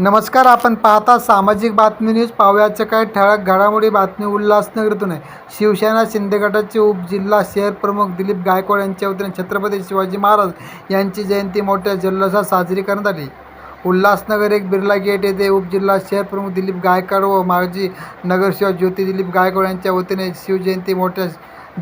नमस्कार. आपण पाहता सामाजिक बातमी न्यूज. पाहुयाच्या काही ठळक घडामोडी. बातमी उल्हासनगरतून आहे. शिवसेना शिंदे गटाचे उपजिल्हा शहर प्रमुख दिलीप गायकवाड यांच्या वतीने छत्रपती शिवाजी महाराज यांची जयंती मोठ्या जल्लोषात साजरी करण्यात आली. उल्हासनगर एक बिर्ला गेट येथे उपजिल्हा शहर प्रमुख दिलीप गायकवाड व माजी नगरसेवक ज्योती दिलीप गायकवाड यांच्या वतीने शिवजयंती मोठ्या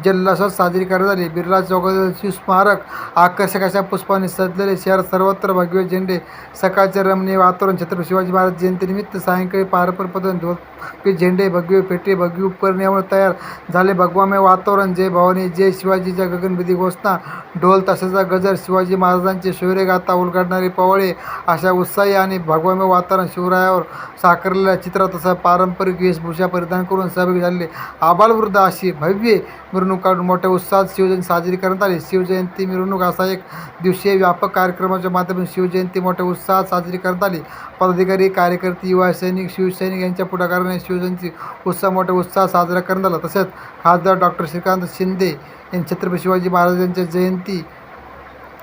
जल्लोषात साजरी करण्यात आली. बिर्ला चौकातील शिवस्मारक आकर्षक अशा पुष्पांनी सजलेले शहर, सर्वत्र भगवे झेंडे, सकाळचे रमणीय वातावरण. छत्रपती शिवाजी महाराज जयंतीनिमित्त सायंकाळी पारंपरिक पद्धतीने ढोल झेंडे, भगवे फेटे, भगवी उपकरणे यामुळे तयार झाले भगवामय वातावरण. जय भवानी, जय शिवाजीच्या गगनभेदी घोषणा, ढोल ताशाचा गजर, शिवाजी महाराजांचे शौर्यगाथा उलगडणारे पवळे अशा उत्साही आणि भगवामय वातावरण. शिवरायावर साकारलेल्या चित्रात तसा पारंपरिक वेशभूषा परिधान करून सहभागी झालेले आबालवृद्ध अशी भव्य मिरवणूक काढून मोठ्या उत्साहात शिवजयंती साजरी करण्यात आली. शिवजयंती मिरवणूक असा एक दिवसीय व्यापक कार्यक्रमाच्या माध्यमातून शिवजयंती मोठ्या उत्साहात साजरी करण्यात आली. पदाधिकारी, कार्यकर्ते, युवा सैनिक, शिवसैनिक यांच्या पुढाकाराने शिवजयंती उत्सव मोठ्या उत्साहात साजरा करण्यात आला. तसेच खासदार डॉ. श्रीकांत शिंदे यांनी छत्रपती शिवाजी महाराजांच्या जयंती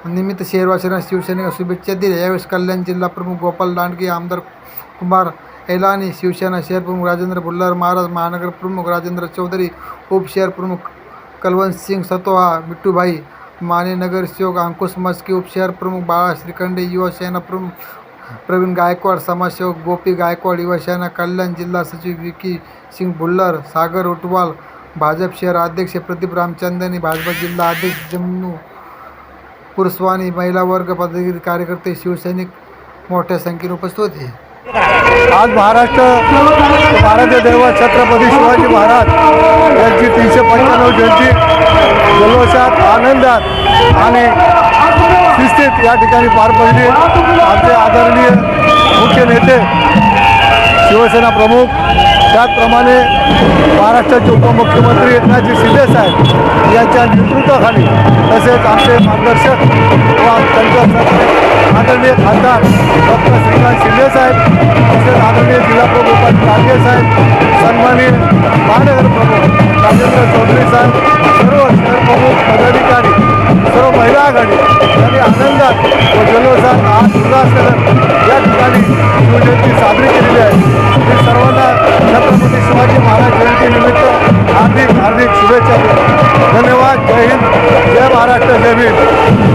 निमित्त शहरवासियांना शिवसैनिक शुभेच्छा दिल्या. यावेळी कल्याण जिल्हा प्रमुख गोपाल दांडगे, आमदार कुमार एलानी, शिवसेना शहर प्रमुख राजेंद्र भुल्लर, महाराज महानगर प्रमुख राजेंद्र चौधरी, उपशहर प्रमुख कलवंत सिंग सतोहा, मिट्टूभाई माने, नगरसेवक अंकुश मस्के, उपशहर प्रमुख बाळा श्रीखंडे, युवा सेना प्रमुख प्रवीण गायकवाड, समाजसेवक गोपी गायकवाड, युवा सेना कल्याण जिल्हा सचिव विकी सिंग भुल्लर, सागर उटवाल, भाजप शहर अध्यक्ष प्रदीप रामचंदानी, भाजपा जिल्हा अध्यक्ष जम्मू पुरस्वानी, महिला वर्ग, पदाधिकारी, कार्यकर्ते, शिवसैनिक मोठ्या संख्येने उपस्थित होते. आज महाराष्ट्र भारतीय दैवत छत्रपती शिवाजी महाराज यांची 395 जयंती जल्लोषात, आनंदात आणि शिस्तीत या ठिकाणी पार पडली. आमचे आदरणीय मुख्य नेते, शिवसेना प्रमुख, त्याचप्रमाणे महाराष्ट्राचे उपमुख्यमंत्री एकनाथजी शिंदे साहेब यांच्या नेतृत्वाखाली, तसेच आमचे मार्गदर्शक व आदरणीय खासदार डॉ. श्रीकांत शिंदे साहेब, तसेच आदरणीय जिल्हा प्रमुख गोपाल दांडगे साहेब, सन्माननीय महानगर प्रमुख राजेंद्र चौधरी साहेब, सर्व शहर प्रमुख पदाधिकारी, सर्व महिला आघाडी यांनी आनंदात व जल्लोषात आज उल्हासनगर या ठिकाणी शिवजयंती साजरी केलेली आहे. मी सर्वांना छत्रपती शिवाजी महाराज जयंतीनिमित्त हार्दिक शुभेच्छा देतो. धन्यवाद. जय हिंद, जय महाराष्ट्र, जय भीम.